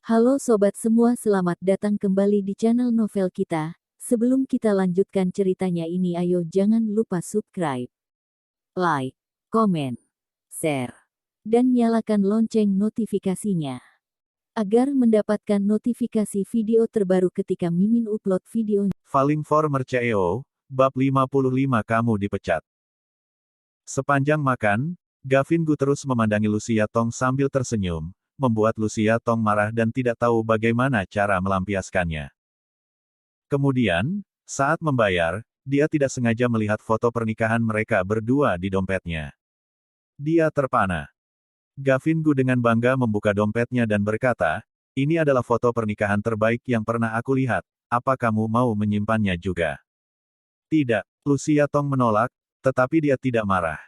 Halo sobat semua, selamat datang kembali di channel novel kita. Sebelum kita lanjutkan ceritanya ini, ayo jangan lupa subscribe, like, komen, share, dan nyalakan lonceng notifikasinya agar mendapatkan notifikasi video terbaru ketika Mimin upload video. Falling for Merceo, bab 55 kamu dipecat. Sepanjang makan, Gavin Gu terus memandangi Lucia Tong sambil tersenyum, membuat Lucia Tong marah dan tidak tahu bagaimana cara melampiaskannya. Kemudian, saat membayar, dia tidak sengaja melihat foto pernikahan mereka berdua di dompetnya. Dia terpana. Gavin Gu dengan bangga membuka dompetnya dan berkata, "Ini adalah foto pernikahan terbaik yang pernah aku lihat, apa kamu mau menyimpannya juga?" "Tidak," Lucia Tong menolak, tetapi dia tidak marah.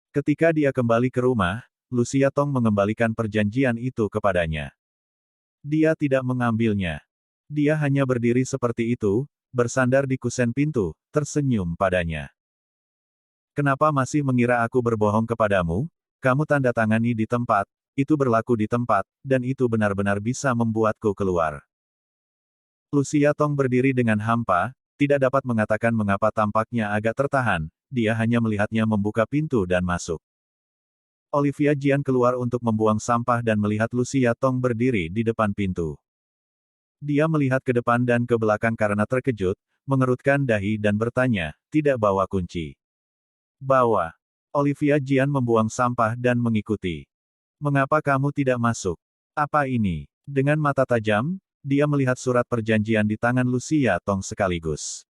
Ketika dia kembali ke rumah, Lucia Tong mengembalikan perjanjian itu kepadanya. Dia tidak mengambilnya. Dia hanya berdiri seperti itu, bersandar di kusen pintu, tersenyum padanya. "Kenapa masih mengira aku berbohong kepadamu? Kamu tanda tangani di tempat, itu berlaku di tempat, dan itu benar-benar bisa membuatku keluar." Lucia Tong berdiri dengan hampa, tidak dapat mengatakan mengapa tampaknya agak tertahan, dia hanya melihatnya membuka pintu dan masuk. Olivia Jian keluar untuk membuang sampah dan melihat Lucia Tong berdiri di depan pintu. Dia melihat ke depan dan ke belakang karena terkejut, mengerutkan dahi dan bertanya, "Tidak bawa kunci?" "Bawa." Olivia Jian membuang sampah dan mengikuti. "Mengapa kamu tidak masuk? Apa ini?" Dengan mata tajam, dia melihat surat perjanjian di tangan Lucia Tong sekaligus.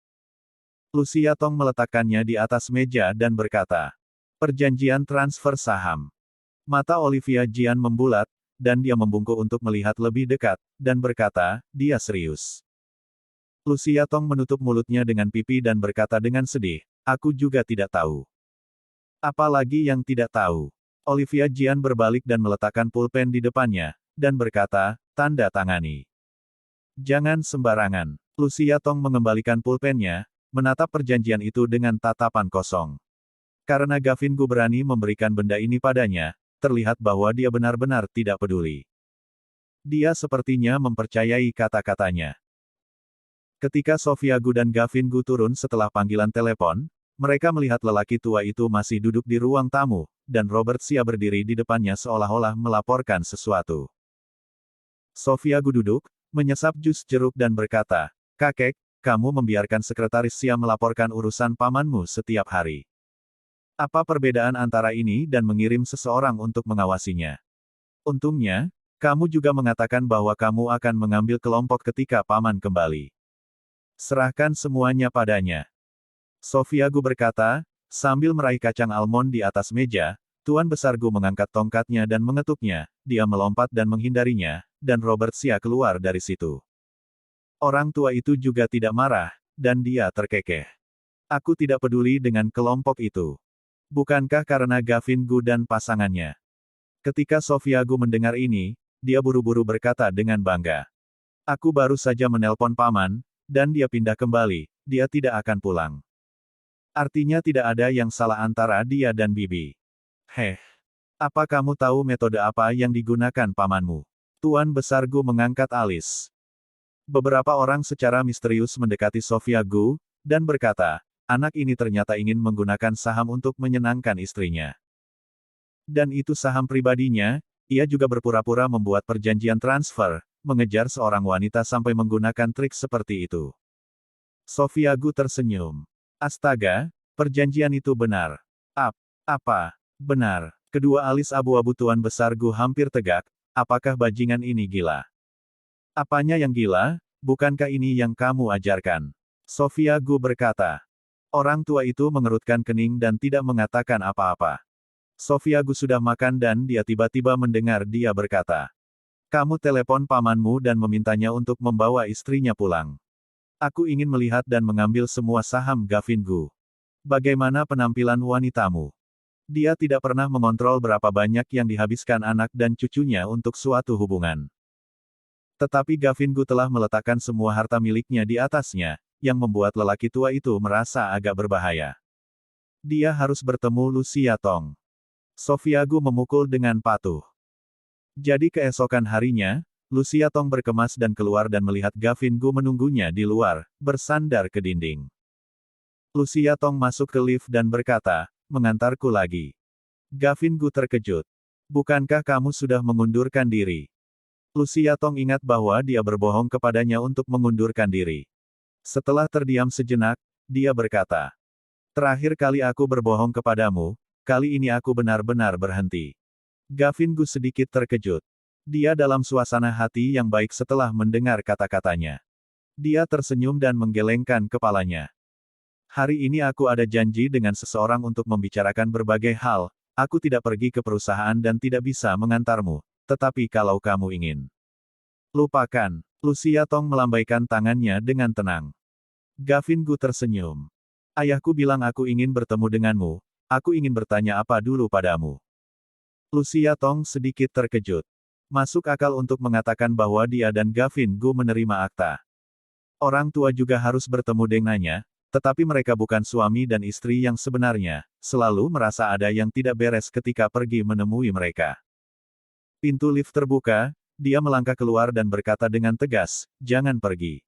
Lucia Tong meletakkannya di atas meja dan berkata, "Perjanjian transfer saham." Mata Olivia Jian membulat, dan dia membungkuk untuk melihat lebih dekat, dan berkata, "Dia serius." Lucia Tong menutup mulutnya dengan pipi dan berkata dengan sedih, "Aku juga tidak tahu." "Apa lagi yang tidak tahu?" Olivia Jian berbalik dan meletakkan pulpen di depannya, dan berkata, "Tanda tangani." "Jangan sembarangan." Lucia Tong mengembalikan pulpennya, menatap perjanjian itu dengan tatapan kosong. Karena Gavin Gu berani memberikan benda ini padanya, terlihat bahwa dia benar-benar tidak peduli. Dia sepertinya mempercayai kata-katanya. Ketika Sophia Gu dan Gavin Gu turun setelah panggilan telepon, mereka melihat lelaki tua itu masih duduk di ruang tamu, dan Robert Xia berdiri di depannya seolah-olah melaporkan sesuatu. Sophia Gu duduk, menyesap jus jeruk dan berkata, "Kakek, kamu membiarkan sekretaris Xia melaporkan urusan pamanmu setiap hari. Apa perbedaan antara ini dan mengirim seseorang untuk mengawasinya? Untungnya, kamu juga mengatakan bahwa kamu akan mengambil kelompok ketika paman kembali. Serahkan semuanya padanya." Sophia Gu berkata, sambil meraih kacang almond di atas meja. Tuan Besar Gu mengangkat tongkatnya dan mengetuknya, dia melompat dan menghindarinya, dan Robert Xia keluar dari situ. Orang tua itu juga tidak marah, dan dia terkekeh. "Aku tidak peduli dengan kelompok itu. Bukankah karena Gavin Gu dan pasangannya?" Ketika Sophia Gu mendengar ini, dia buru-buru berkata dengan bangga, "Aku baru saja menelpon paman, dan dia pindah kembali, dia tidak akan pulang. Artinya tidak ada yang salah antara dia dan Bibi." "Heh. Apa kamu tahu metode apa yang digunakan pamanmu?" Tuan Besar Gu mengangkat alis. Beberapa orang secara misterius mendekati Sophia Gu, dan berkata, anak ini ternyata ingin menggunakan saham untuk menyenangkan istrinya. Dan itu saham pribadinya, ia juga berpura-pura membuat perjanjian transfer, mengejar seorang wanita sampai menggunakan trik seperti itu. Sophia Gu tersenyum. "Astaga, perjanjian itu benar." Apa? Benar." Kedua alis abu-abu Tuan Besar Gu hampir tegak, apakah bajingan ini gila? "Apanya yang gila? Bukankah ini yang kamu ajarkan?" Sophia Gu berkata. Orang tua itu mengerutkan kening dan tidak mengatakan apa-apa. Sophia Gu sudah makan dan dia tiba-tiba mendengar dia berkata, "Kamu telepon pamanmu dan memintanya untuk membawa istrinya pulang. Aku ingin melihat dan mengambil semua saham Gavin Gu. Bagaimana penampilan wanitamu? Dia tidak pernah mengontrol berapa banyak yang dihabiskan anak dan cucunya untuk suatu hubungan. Tetapi Gavin Gu telah meletakkan semua harta miliknya di atasnya, yang membuat lelaki tua itu merasa agak berbahaya. Dia harus bertemu Lucia Tong." Sophia Gu memukul dengan patuh. Jadi keesokan harinya, Lucia Tong berkemas dan keluar dan melihat Gavin Gu menunggunya di luar, bersandar ke dinding. Lucia Tong masuk ke lift dan berkata, "Mengantarku lagi." Gavin Gu terkejut. "Bukankah kamu sudah mengundurkan diri?" Lucia Tong ingat bahwa dia berbohong kepadanya untuk mengundurkan diri. Setelah terdiam sejenak, dia berkata, "Terakhir kali aku berbohong kepadamu, kali ini aku benar-benar berhenti." Gavin Gu sedikit terkejut. Dia dalam suasana hati yang baik setelah mendengar kata-katanya. Dia tersenyum dan menggelengkan kepalanya. "Hari ini aku ada janji dengan seseorang untuk membicarakan berbagai hal. Aku tidak pergi ke perusahaan dan tidak bisa mengantarmu. Tetapi kalau kamu ingin." "Lupakan." Lucia Tong melambaikan tangannya dengan tenang. Gavin Gu tersenyum. "Ayahku bilang aku ingin bertemu denganmu. Aku ingin bertanya apa dulu padamu." Lucia Tong sedikit terkejut. Masuk akal untuk mengatakan bahwa dia dan Gavin Gu menerima akta. Orang tua juga harus bertemu dengannya, tetapi mereka bukan suami dan istri yang sebenarnya, selalu merasa ada yang tidak beres ketika pergi menemui mereka. Pintu lift terbuka, dia melangkah keluar dan berkata dengan tegas, "Jangan pergi."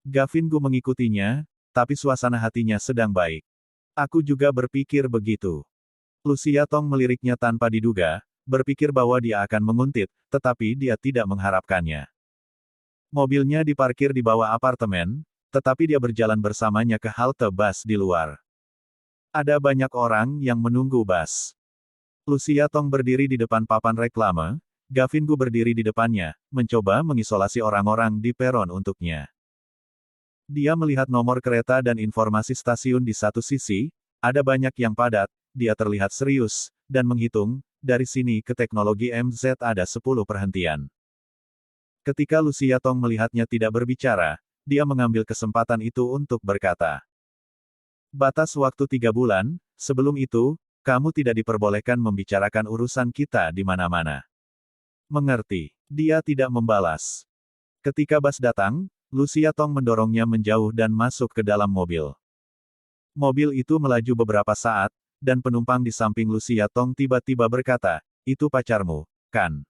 Gavin Gu mengikutinya, tapi suasana hatinya sedang baik. "Aku juga berpikir begitu." Lucia Tong meliriknya tanpa diduga, berpikir bahwa dia akan menguntit, tetapi dia tidak mengharapkannya. Mobilnya diparkir di bawah apartemen, tetapi dia berjalan bersamanya ke halte bus di luar. Ada banyak orang yang menunggu bus. Lucia Tong berdiri di depan papan reklame, Gavin Gu berdiri di depannya, mencoba mengisolasi orang-orang di peron untuknya. Dia melihat nomor kereta dan informasi stasiun di satu sisi, ada banyak yang padat, dia terlihat serius, dan menghitung, dari sini ke teknologi MZ ada 10 perhentian. Ketika Lucia Tong melihatnya tidak berbicara, dia mengambil kesempatan itu untuk berkata, "Batas waktu 3 bulan, sebelum itu, kamu tidak diperbolehkan membicarakan urusan kita di mana-mana." "Mengerti." Dia tidak membalas. Ketika bus datang, Lucia Tong mendorongnya menjauh dan masuk ke dalam mobil. Mobil itu melaju beberapa saat, dan penumpang di samping Lucia Tong tiba-tiba berkata, "Itu pacarmu, kan?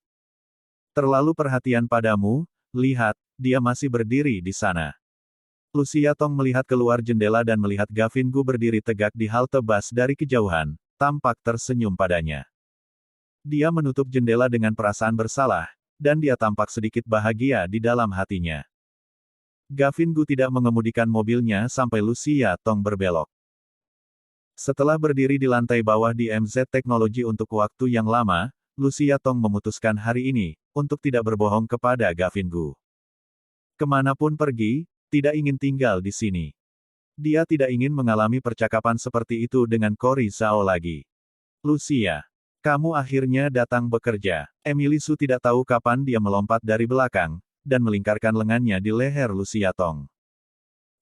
Terlalu perhatian padamu, lihat, dia masih berdiri di sana." Lucia Tong melihat keluar jendela dan melihat Gavin Gu berdiri tegak di halte bus dari kejauhan, tampak tersenyum padanya. Dia menutup jendela dengan perasaan bersalah, dan dia tampak sedikit bahagia di dalam hatinya. Gavin Gu tidak mengemudikan mobilnya sampai Lucia Tong berbelok. Setelah berdiri di lantai bawah di MZ Teknologi untuk waktu yang lama, Lucia Tong memutuskan hari ini, untuk tidak berbohong kepada Gavin Gu. Kemanapun pergi, tidak ingin tinggal di sini. Dia tidak ingin mengalami percakapan seperti itu dengan Cory Zhao lagi. "Lucia, kamu akhirnya datang bekerja." Emily Su tidak tahu kapan dia melompat dari belakang, dan melingkarkan lengannya di leher Lucia Tong.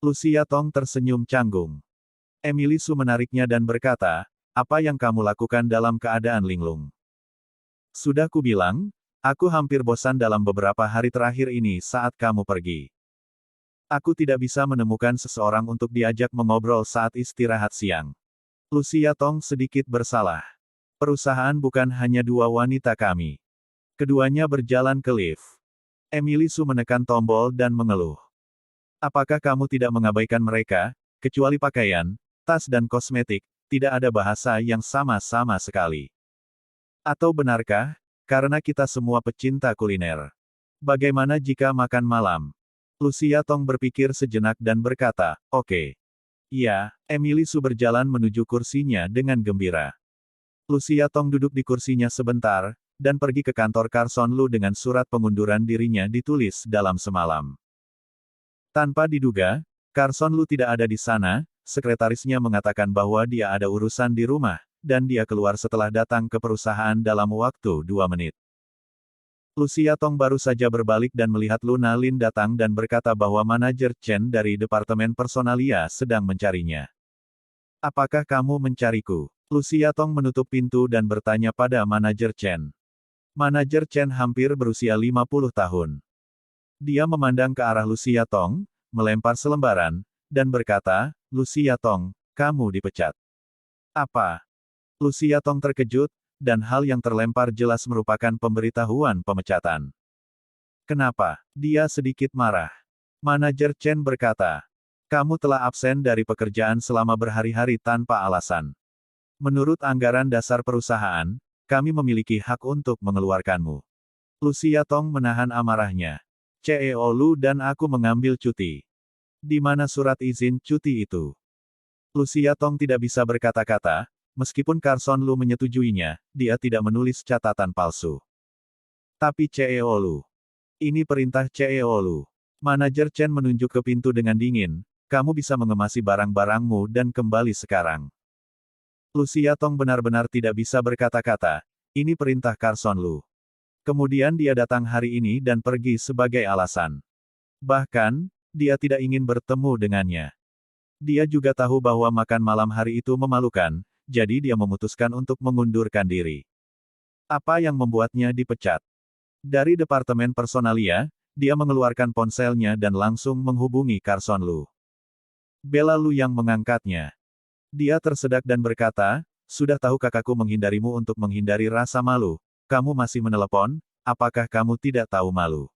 Lucia Tong tersenyum canggung. Emily Su menariknya dan berkata, "Apa yang kamu lakukan dalam keadaan linglung?" "Sudah kubilang, aku hampir bosan dalam beberapa hari terakhir ini saat kamu pergi. Aku tidak bisa menemukan seseorang untuk diajak mengobrol saat istirahat siang." Lucia Tong sedikit bersalah. "Perusahaan bukan hanya 2 wanita kami." Keduanya berjalan ke lift. Emily Su menekan tombol dan mengeluh. "Apakah kamu tidak mengabaikan mereka, kecuali pakaian, tas dan kosmetik, tidak ada bahasa yang sama sekali? Atau benarkah, karena kita semua pecinta kuliner? Bagaimana jika makan malam?" Lucia Tong berpikir sejenak dan berkata, "Oke." "Ya." Emily Su berjalan menuju kursinya dengan gembira. Lucia Tong duduk di kursinya sebentar, dan pergi ke kantor Carson Lu dengan surat pengunduran dirinya ditulis dalam semalam. Tanpa diduga, Carson Lu tidak ada di sana, sekretarisnya mengatakan bahwa dia ada urusan di rumah, dan dia keluar setelah datang ke perusahaan dalam waktu 2 menit. Lucia Tong baru saja berbalik dan melihat Luna Lin datang dan berkata bahwa manajer Chen dari Departemen Personalia sedang mencarinya. "Apakah kamu mencariku?" Lucia Tong menutup pintu dan bertanya pada manajer Chen. Manajer Chen hampir berusia 50 tahun. Dia memandang ke arah Lucia Tong, melempar selembaran, dan berkata, "Lucia Tong, kamu dipecat." "Apa?" Lucia Tong terkejut, dan hal yang terlempar jelas merupakan pemberitahuan pemecatan. Kenapa? Dia sedikit marah. Manajer Chen berkata, kamu telah absen dari pekerjaan selama berhari-hari tanpa alasan. Menurut anggaran dasar perusahaan, kami memiliki hak untuk mengeluarkanmu. Lucia Tong menahan amarahnya. CEO Lu dan aku mengambil cuti. Di mana surat izin cuti itu? Lucia Tong tidak bisa berkata-kata, meskipun Carson Lu menyetujuinya, dia tidak menulis catatan palsu. Tapi CEO Lu. Ini perintah CEO Lu. Manajer Chen menunjuk ke pintu dengan dingin, kamu bisa mengemasi barang-barangmu dan kembali sekarang. Lucia Tong benar-benar tidak bisa berkata-kata, ini perintah Carson Lu. Kemudian dia datang hari ini dan pergi sebagai alasan. Bahkan, dia tidak ingin bertemu dengannya. Dia juga tahu bahwa makan malam hari itu memalukan, jadi dia memutuskan untuk mengundurkan diri. Apa yang membuatnya dipecat? Dari Departemen Personalia, dia mengeluarkan ponselnya dan langsung menghubungi Carson Lu. Bella Lu yang mengangkatnya. Dia tersedak dan berkata, sudah tahu kakakku menghindarimu untuk menghindari rasa malu. Kamu masih menelepon, apakah kamu tidak tahu malu?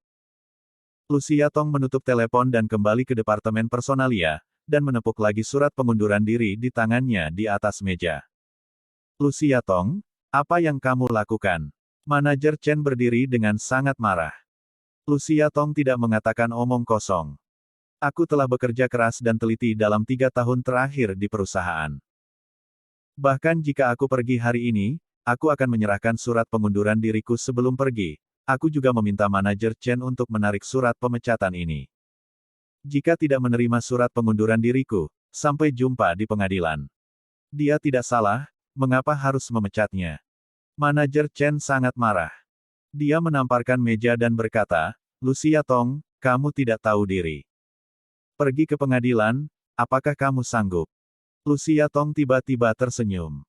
Lucia Tong menutup telepon dan kembali ke Departemen Personalia, dan menepuk lagi surat pengunduran diri di tangannya di atas meja. Lucia Tong, apa yang kamu lakukan? Manajer Chen berdiri dengan sangat marah. Lucia Tong tidak mengatakan omong kosong. Aku telah bekerja keras dan teliti dalam 3 tahun terakhir di perusahaan. Bahkan jika aku pergi hari ini, aku akan menyerahkan surat pengunduran diriku sebelum pergi. Aku juga meminta manajer Chen untuk menarik surat pemecatan ini. Jika tidak menerima surat pengunduran diriku, sampai jumpa di pengadilan. Dia tidak salah, mengapa harus memecatnya? Manajer Chen sangat marah. Dia menamparkan meja dan berkata, Lucia Tong, kamu tidak tahu diri. Pergi ke pengadilan, apakah kamu sanggup? Lucia Tong tiba-tiba tersenyum.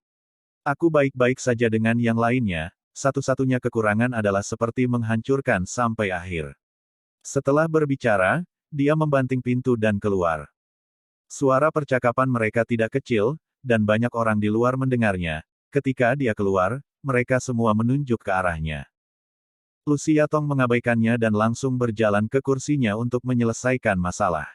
Aku baik-baik saja dengan yang lainnya, satu-satunya kekurangan adalah seperti menghancurkan sampai akhir. Setelah berbicara, dia membanting pintu dan keluar. Suara percakapan mereka tidak kecil, dan banyak orang di luar mendengarnya. Ketika dia keluar, mereka semua menunjuk ke arahnya. Lucia Tong mengabaikannya dan langsung berjalan ke kursinya untuk menyelesaikan masalah.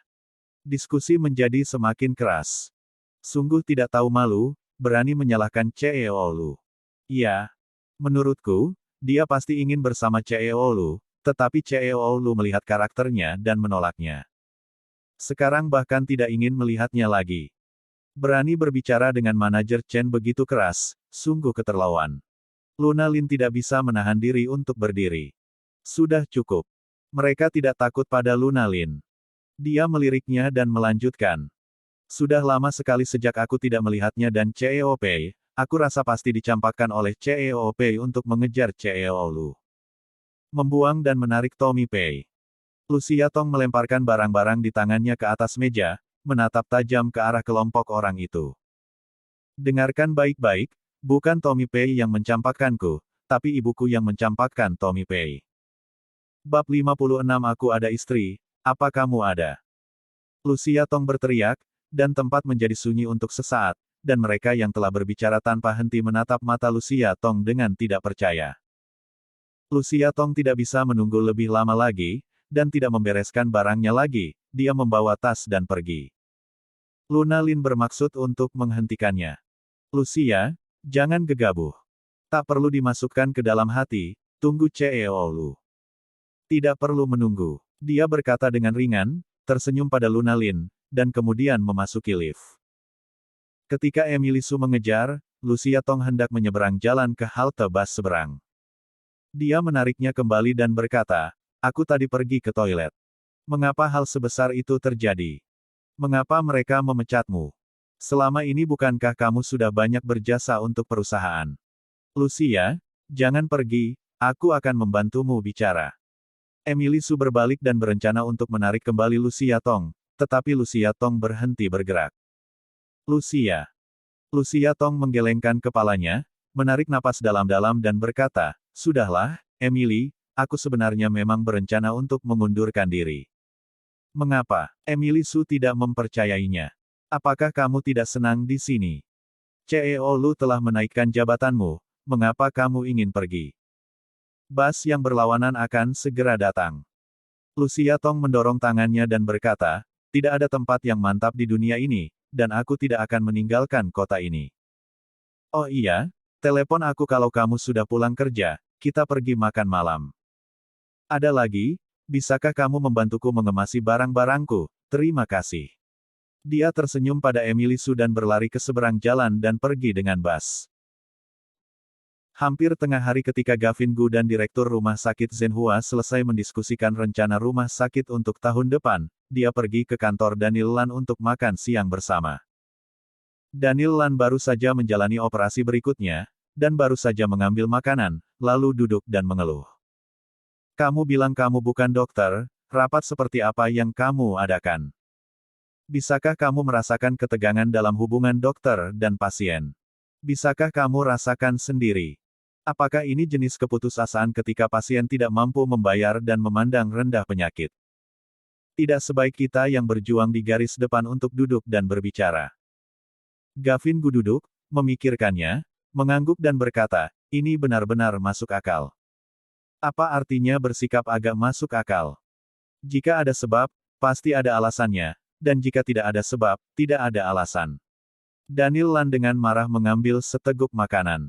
Diskusi menjadi semakin keras. Sungguh tidak tahu malu, berani menyalahkan CEO Lu. Ya, menurutku, dia pasti ingin bersama CEO Lu, tetapi CEO Lu melihat karakternya dan menolaknya. Sekarang bahkan tidak ingin melihatnya lagi. Berani berbicara dengan manajer Chen begitu keras, sungguh keterlaluan. Luna Lin tidak bisa menahan diri untuk berdiri. Sudah cukup. Mereka tidak takut pada Luna Lin. Dia meliriknya dan melanjutkan. Sudah lama sekali sejak aku tidak melihatnya dan CEO Pei, aku rasa pasti dicampakkan oleh CEO Pei untuk mengejar CEO Lu. Membuang dan menarik Tommy Pei. Lucia Tong melemparkan barang-barang di tangannya ke atas meja, menatap tajam ke arah kelompok orang itu. Dengarkan baik-baik, bukan Tommy Pei yang mencampakkanku, tapi ibuku yang mencampakkan Tommy Pei. Bab 56 Aku ada istri, apa kamu ada? Lucia Tong berteriak, dan tempat menjadi sunyi untuk sesaat, dan mereka yang telah berbicara tanpa henti menatap mata Lucia Tong dengan tidak percaya. Lucia Tong tidak bisa menunggu lebih lama lagi, dan tidak membereskan barangnya lagi, dia membawa tas dan pergi. Luna Lin bermaksud untuk menghentikannya. Lucia, jangan gegabah. Tak perlu dimasukkan ke dalam hati, tunggu CEO Lu. Tidak perlu menunggu. Dia berkata dengan ringan, tersenyum pada Luna Lin, dan kemudian memasuki lift. Ketika Emily Su mengejar, Lucia Tong hendak menyeberang jalan ke halte bus seberang. Dia menariknya kembali dan berkata, aku tadi pergi ke toilet. Mengapa hal sebesar itu terjadi? Mengapa mereka memecatmu? Selama ini bukankah kamu sudah banyak berjasa untuk perusahaan? Lucia, jangan pergi, aku akan membantumu bicara. Emily Su berbalik dan berencana untuk menarik kembali Lucia Tong, tetapi Lucia Tong berhenti bergerak. Lucia. Lucia Tong menggelengkan kepalanya, menarik napas dalam-dalam dan berkata, sudahlah, Emily, aku sebenarnya memang berencana untuk mengundurkan diri. Mengapa? Emily Su tidak mempercayainya. Apakah kamu tidak senang di sini? CEO Lu telah menaikkan jabatanmu, mengapa kamu ingin pergi? Bas yang berlawanan akan segera datang. Lucia Tong mendorong tangannya dan berkata, tidak ada tempat yang mantap di dunia ini, dan aku tidak akan meninggalkan kota ini. Oh iya, telepon aku kalau kamu sudah pulang kerja, kita pergi makan malam. Ada lagi, bisakah kamu membantuku mengemasi barang-barangku? Terima kasih. Dia tersenyum pada Emily Su dan berlari ke seberang jalan dan pergi dengan bus. Hampir tengah hari ketika Gavin Gu dan Direktur Rumah Sakit Zhenhua selesai mendiskusikan rencana rumah sakit untuk tahun depan, dia pergi ke kantor Daniel Lan untuk makan siang bersama. Daniel Lan baru saja menjalani operasi berikutnya, dan baru saja mengambil makanan, lalu duduk dan mengeluh. Kamu bilang kamu bukan dokter, rapat seperti apa yang kamu adakan? Bisakah kamu merasakan ketegangan dalam hubungan dokter dan pasien? Bisakah kamu rasakan sendiri? Apakah ini jenis keputusasaan ketika pasien tidak mampu membayar dan memandang rendah penyakit? Tidak sebaik kita yang berjuang di garis depan untuk duduk dan berbicara. Gavin Gu duduk, memikirkannya, mengangguk dan berkata, ini benar-benar masuk akal. Apa artinya bersikap agak masuk akal? Jika ada sebab, pasti ada alasannya, dan jika tidak ada sebab, tidak ada alasan. Daniel Lan dengan marah mengambil seteguk makanan.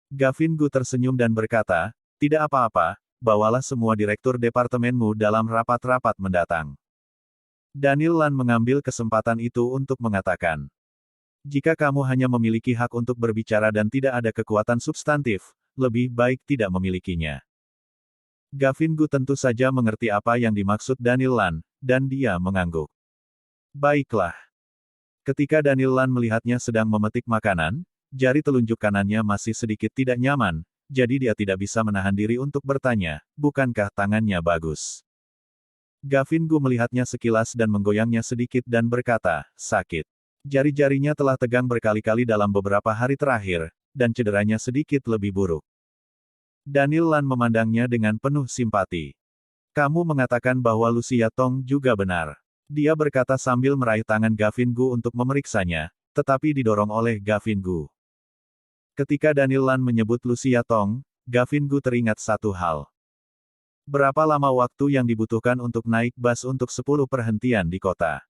Gavin Gu tersenyum dan berkata, tidak apa-apa, bawalah semua direktur departemenmu dalam rapat-rapat mendatang. Daniel Lan mengambil kesempatan itu untuk mengatakan, jika kamu hanya memiliki hak untuk berbicara dan tidak ada kekuatan substantif, lebih baik tidak memilikinya. Gavin Gu tentu saja mengerti apa yang dimaksud Daniel Lan, dan dia mengangguk. Baiklah. Ketika Daniel Lan melihatnya sedang memetik makanan, jari telunjuk kanannya masih sedikit tidak nyaman, jadi dia tidak bisa menahan diri untuk bertanya, bukankah tangannya bagus? Gavin Gu melihatnya sekilas dan menggoyangnya sedikit dan berkata, sakit. Jari-jarinya telah tegang berkali-kali dalam beberapa hari terakhir, dan cederanya sedikit lebih buruk. Daniel Lan memandangnya dengan penuh simpati. Kamu mengatakan bahwa Lucia Tong juga benar. Dia berkata sambil meraih tangan Gavin Gu untuk memeriksanya, tetapi didorong oleh Gavin Gu. Ketika Daniel Lan menyebut Lucia Tong, Gavin Gu teringat satu hal. Berapa lama waktu yang dibutuhkan untuk naik bus untuk 10 perhentian di kota?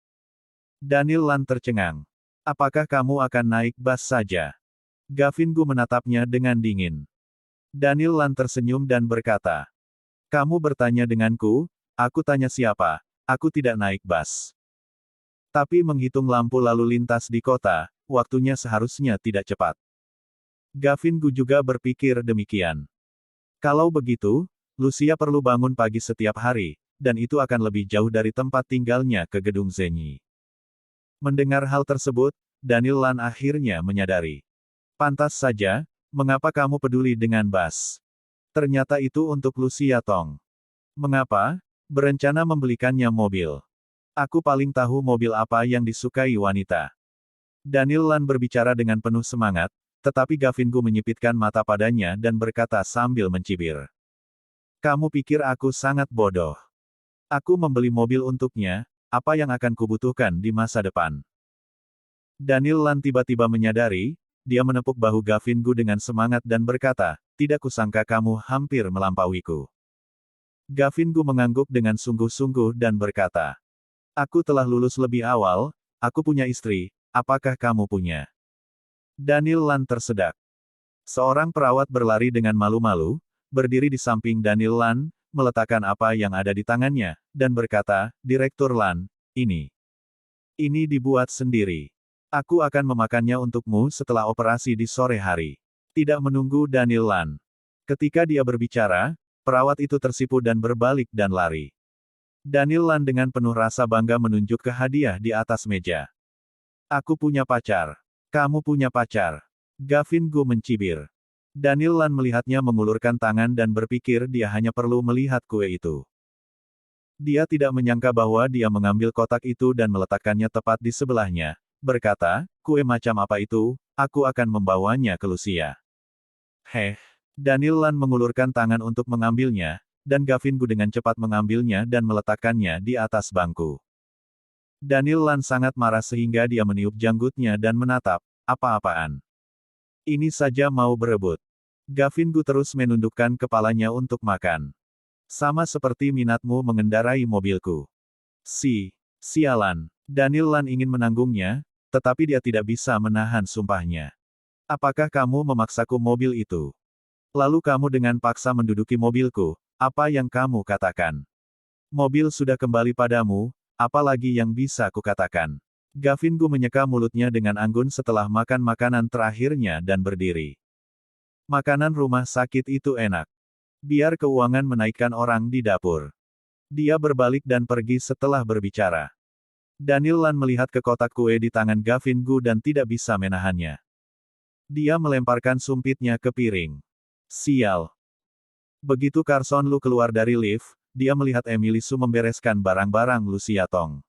Daniel Lan tercengang. Apakah kamu akan naik bus saja? Gavin Gu menatapnya dengan dingin. Daniel Lan tersenyum dan berkata, kamu bertanya denganku, aku tanya siapa, aku tidak naik bus. Tapi menghitung lampu lalu lintas di kota, waktunya seharusnya tidak cepat. Gavin Gu juga berpikir demikian. Kalau begitu, Lucia perlu bangun pagi setiap hari, dan itu akan lebih jauh dari tempat tinggalnya ke gedung Zenyi. Mendengar hal tersebut, Daniel Lan akhirnya menyadari. Pantas saja, mengapa kamu peduli dengan bus? Ternyata itu untuk Lucia Tong. Mengapa? Berencana membelikannya mobil. Aku paling tahu mobil apa yang disukai wanita. Daniel Lan berbicara dengan penuh semangat, tetapi Gavin Gu menyipitkan mata padanya dan berkata sambil mencibir. Kamu pikir aku sangat bodoh? Aku membeli mobil untuknya, apa yang akan kubutuhkan di masa depan? Daniel Lan tiba-tiba menyadari, dia menepuk bahu Gavin Gu dengan semangat dan berkata, tidak kusangka kamu hampir melampauiku. Gavin Gu mengangguk dengan sungguh-sungguh dan berkata, aku telah lulus lebih awal, aku punya istri, apakah kamu punya? Daniel Lan tersedak. Seorang perawat berlari dengan malu-malu, berdiri di samping Daniel Lan, meletakkan apa yang ada di tangannya, dan berkata, Direktur Lan, ini dibuat sendiri. Aku akan memakannya untukmu setelah operasi di sore hari. Tidak menunggu Daniel Lan. Ketika dia berbicara, perawat itu tersipu dan berbalik dan lari. Daniel Lan dengan penuh rasa bangga menunjuk ke hadiah di atas meja. Aku punya pacar. Kamu punya pacar. Gavin Gu mencibir. Daniel Lan melihatnya mengulurkan tangan dan berpikir dia hanya perlu melihat kue itu. Dia tidak menyangka bahwa dia mengambil kotak itu dan meletakkannya tepat di sebelahnya, berkata, kue macam apa itu, aku akan membawanya ke Lucia. Daniel Lan mengulurkan tangan untuk mengambilnya, dan Gavin Gu dengan cepat mengambilnya dan meletakkannya di atas bangku. Daniel Lan sangat marah sehingga dia meniup janggutnya dan menatap, apa-apaan. Ini saja mau berebut. Gavin Gu terus menundukkan kepalanya untuk makan. Sama seperti minatmu mengendarai mobilku. Sialan. Daniel Lan ingin menanggungnya, tetapi dia tidak bisa menahan sumpahnya. Apakah kamu memaksaku mobil itu? Lalu kamu dengan paksa menduduki mobilku, apa yang kamu katakan? Mobil sudah kembali padamu, apalagi yang bisa kukatakan? Gavin Gu menyeka mulutnya dengan anggun setelah makan makanan terakhirnya dan berdiri. Makanan rumah sakit itu enak. Biar keuangan menaikkan orang di dapur. Dia berbalik dan pergi setelah berbicara. Daniel Lan melihat ke kotak kue di tangan Gavin Gu dan tidak bisa menahannya. Dia melemparkan sumpitnya ke piring. Sial. Begitu Carson Lu keluar dari lift, dia melihat Emily Su membereskan barang-barang Lucia Tong.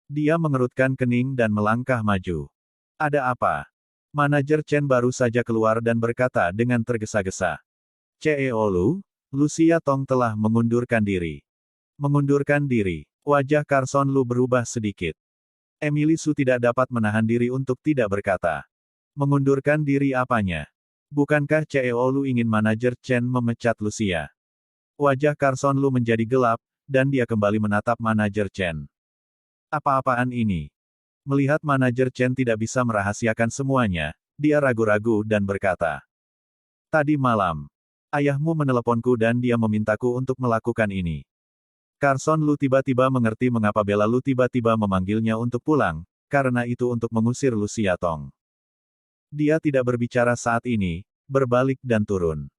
Dia mengerutkan kening dan melangkah maju. Ada apa? Manajer Chen baru saja keluar dan berkata dengan tergesa-gesa. CEO Lu, Lucia Tong telah mengundurkan diri. Mengundurkan diri. Wajah Carson Lu berubah sedikit. Emily Su tidak dapat menahan diri untuk tidak berkata. Mengundurkan diri apanya? Bukankah CEO Lu ingin manajer Chen memecat Lucia? Wajah Carson Lu menjadi gelap, dan dia kembali menatap manajer Chen. Apa-apaan ini? Melihat manajer Chen tidak bisa merahasiakan semuanya, dia ragu-ragu dan berkata. Tadi malam, ayahmu meneleponku dan dia memintaku untuk melakukan ini. Carson Lu tiba-tiba mengerti mengapa Bella Lu tiba-tiba memanggilnya untuk pulang, karena itu untuk mengusir Lucia Tong. Dia tidak berbicara saat ini, berbalik dan turun.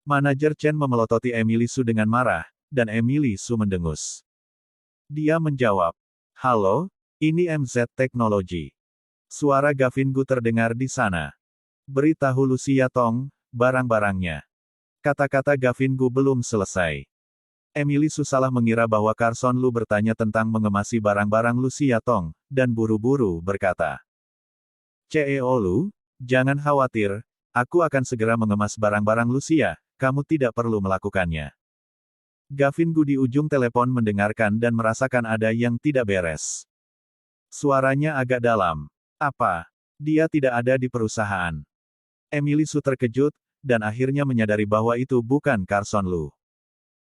Manajer Chen memelototi Emily Su dengan marah, dan Emily Su mendengus. Dia menjawab, "Halo, ini MZ Technology." Suara Gavin Gu terdengar di sana. "Beritahu Lucia Tong, barang-barangnya." Kata-kata Gavin Gu belum selesai. Emily Su salah mengira bahwa Carson Lu bertanya tentang mengemasi barang-barang Lucia Tong, dan buru-buru berkata. CEO Lu, jangan khawatir, aku akan segera mengemas barang-barang Lucia, kamu tidak perlu melakukannya. Gavin Gu di ujung telepon mendengarkan dan merasakan ada yang tidak beres. Suaranya agak dalam. Apa? Dia tidak ada di perusahaan. Emily Su terkejut, dan akhirnya menyadari bahwa itu bukan Carson Lu.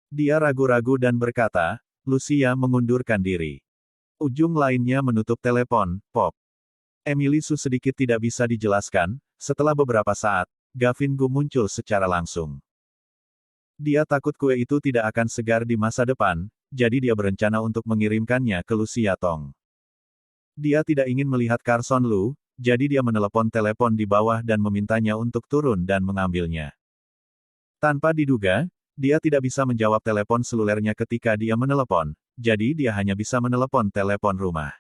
Dia ragu-ragu dan berkata, Lucia mengundurkan diri. Ujung lainnya menutup telepon, pop. Emily Su sedikit tidak bisa dijelaskan, setelah beberapa saat, Gavin Gu muncul secara langsung. Dia takut kue itu tidak akan segar di masa depan, jadi dia berencana untuk mengirimkannya ke Lucia Tong. Dia tidak ingin melihat Carson Lu, jadi dia menelepon telepon di bawah dan memintanya untuk turun dan mengambilnya. Tanpa diduga, dia tidak bisa menjawab telepon selulernya ketika dia menelepon, jadi dia hanya bisa menelepon telepon rumah.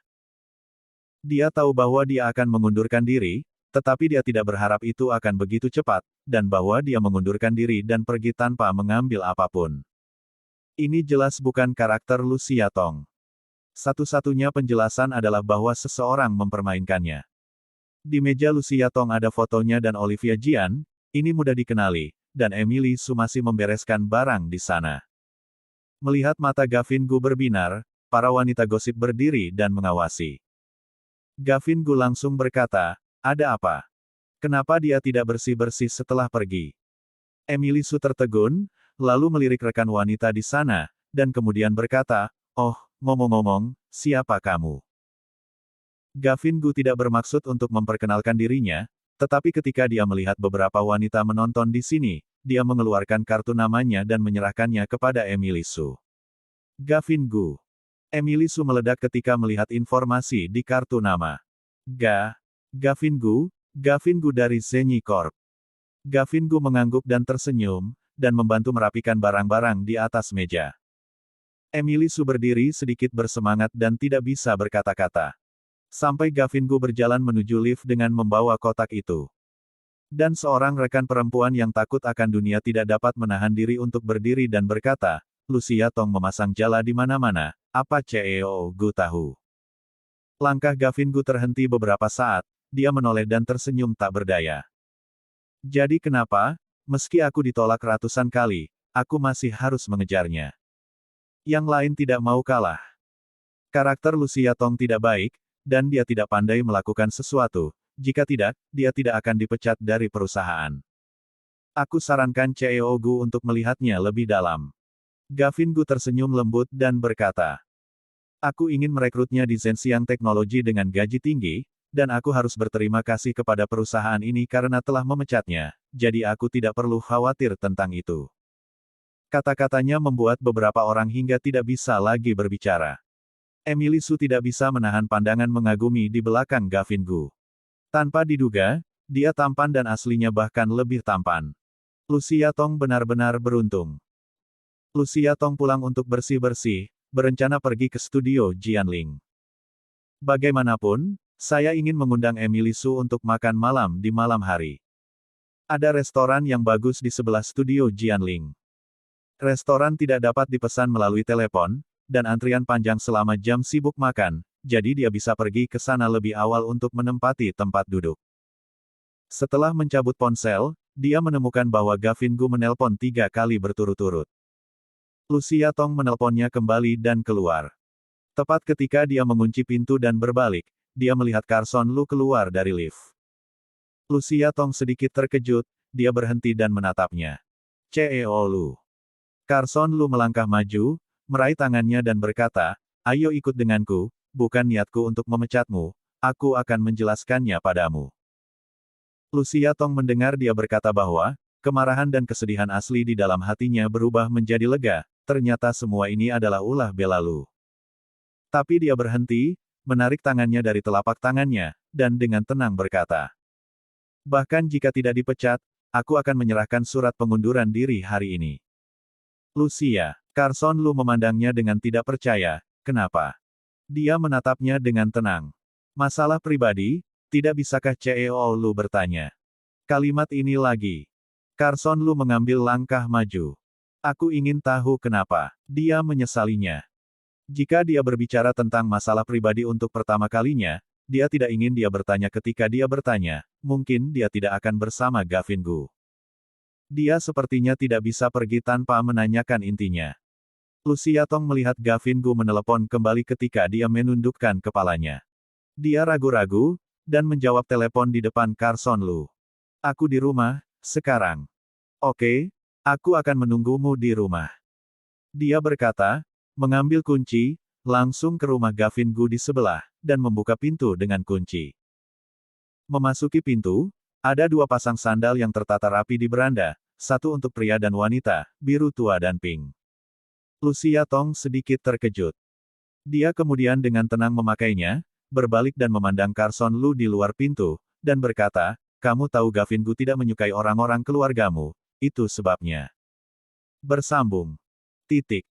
Dia tahu bahwa dia akan mengundurkan diri, tetapi dia tidak berharap itu akan begitu cepat, dan bahwa dia mengundurkan diri dan pergi tanpa mengambil apapun. Ini jelas bukan karakter Lucia Tong. Satu-satunya penjelasan adalah bahwa seseorang mempermainkannya. Di meja Lucia Tong ada fotonya dan Olivia Jian, ini mudah dikenali, dan Emily Su masih membereskan barang di sana. Melihat mata Gavin Gu berbinar, para wanita gosip berdiri dan mengawasi. Gavin Gu langsung berkata, ada apa? Kenapa dia tidak bersih-bersih setelah pergi? Emily Su tertegun, lalu melirik rekan wanita di sana, dan kemudian berkata, oh, ngomong-ngomong, siapa kamu? Gavin Gu tidak bermaksud untuk memperkenalkan dirinya, tetapi ketika dia melihat beberapa wanita menonton di sini, dia mengeluarkan kartu namanya dan menyerahkannya kepada Emily Su. Gavin Gu. Emily Su meledak ketika melihat informasi di kartu nama. Gavin Gu dari Zenyi Corp. Gavin Gu mengangguk dan tersenyum, dan membantu merapikan barang-barang di atas meja. Emily Su berdiri sedikit bersemangat dan tidak bisa berkata-kata. Sampai Gavin Gu berjalan menuju lift dengan membawa kotak itu. Dan seorang rekan perempuan yang takut akan dunia tidak dapat menahan diri untuk berdiri dan berkata, Lucia Tong memasang jala di mana-mana, apa CEO Gu tahu? Langkah Gavin Gu terhenti beberapa saat, dia menoleh dan tersenyum tak berdaya. Jadi kenapa, meski aku ditolak ratusan kali, aku masih harus mengejarnya. Yang lain tidak mau kalah. Karakter Lucia Tong tidak baik, dan dia tidak pandai melakukan sesuatu, jika tidak, dia tidak akan dipecat dari perusahaan. Aku sarankan CEO Gu untuk melihatnya lebih dalam. Gavin Gu tersenyum lembut dan berkata, aku ingin merekrutnya di Zhenxiang Teknologi dengan gaji tinggi, dan aku harus berterima kasih kepada perusahaan ini karena telah memecatnya, jadi aku tidak perlu khawatir tentang itu. Kata-katanya membuat beberapa orang hingga tidak bisa lagi berbicara. Emily Su tidak bisa menahan pandangan mengagumi di belakang Gavin Gu. Tanpa diduga, dia tampan dan aslinya bahkan lebih tampan. Lucia Tong benar-benar beruntung. Lucia Tong pulang untuk bersih-bersih, berencana pergi ke studio Jianling. Bagaimanapun, saya ingin mengundang Emily Su untuk makan malam di malam hari. Ada restoran yang bagus di sebelah studio Jianling. Restoran tidak dapat dipesan melalui telepon, dan antrian panjang selama jam sibuk makan, jadi dia bisa pergi ke sana lebih awal untuk menempati tempat duduk. Setelah mencabut ponsel, dia menemukan bahwa Gavin Gu menelpon 3 kali berturut-turut. Lucia Tong menelponnya kembali dan keluar. Tepat ketika dia mengunci pintu dan berbalik, dia melihat Carson Lu keluar dari lift. Lucia Tong sedikit terkejut, dia berhenti dan menatapnya. CEO Lu. Carson Lu melangkah maju, meraih tangannya dan berkata, ayo ikut denganku, bukan niatku untuk memecatmu, aku akan menjelaskannya padamu. Lucia Tong mendengar dia berkata bahwa, kemarahan dan kesedihan asli di dalam hatinya berubah menjadi lega, ternyata semua ini adalah ulah bela Lu. Tapi dia berhenti, menarik tangannya dari telapak tangannya, dan dengan tenang berkata, bahkan jika tidak dipecat, aku akan menyerahkan surat pengunduran diri hari ini. Lucia, Carson Lu memandangnya dengan tidak percaya, kenapa? Dia menatapnya dengan tenang. Masalah pribadi, tidak bisakah CEO Lu bertanya? Kalimat ini lagi. Carson Lu mengambil langkah maju. Aku ingin tahu kenapa. Dia menyesalinya. Jika dia berbicara tentang masalah pribadi untuk pertama kalinya, dia tidak ingin dia bertanya ketika dia bertanya, mungkin dia tidak akan bersama Gavin Gu. Dia sepertinya tidak bisa pergi tanpa menanyakan intinya. Lucia Tong melihat Gavin Gu menelepon kembali ketika dia menundukkan kepalanya. Dia ragu-ragu, dan menjawab telepon di depan Carson Lu. Aku di rumah, sekarang. Oke, aku akan menunggumu di rumah. Dia berkata, mengambil kunci, langsung ke rumah Gavin Gu di sebelah, dan membuka pintu dengan kunci. Memasuki pintu, ada 2 pasang sandal yang tertata rapi di beranda, satu untuk pria dan wanita, biru tua dan pink. Lucia Tong sedikit terkejut. Dia kemudian dengan tenang memakainya, berbalik dan memandang Carson Lu di luar pintu, dan berkata, kamu tahu Gavin Gu tidak menyukai orang-orang keluargamu, itu sebabnya. Bersambung. Titik.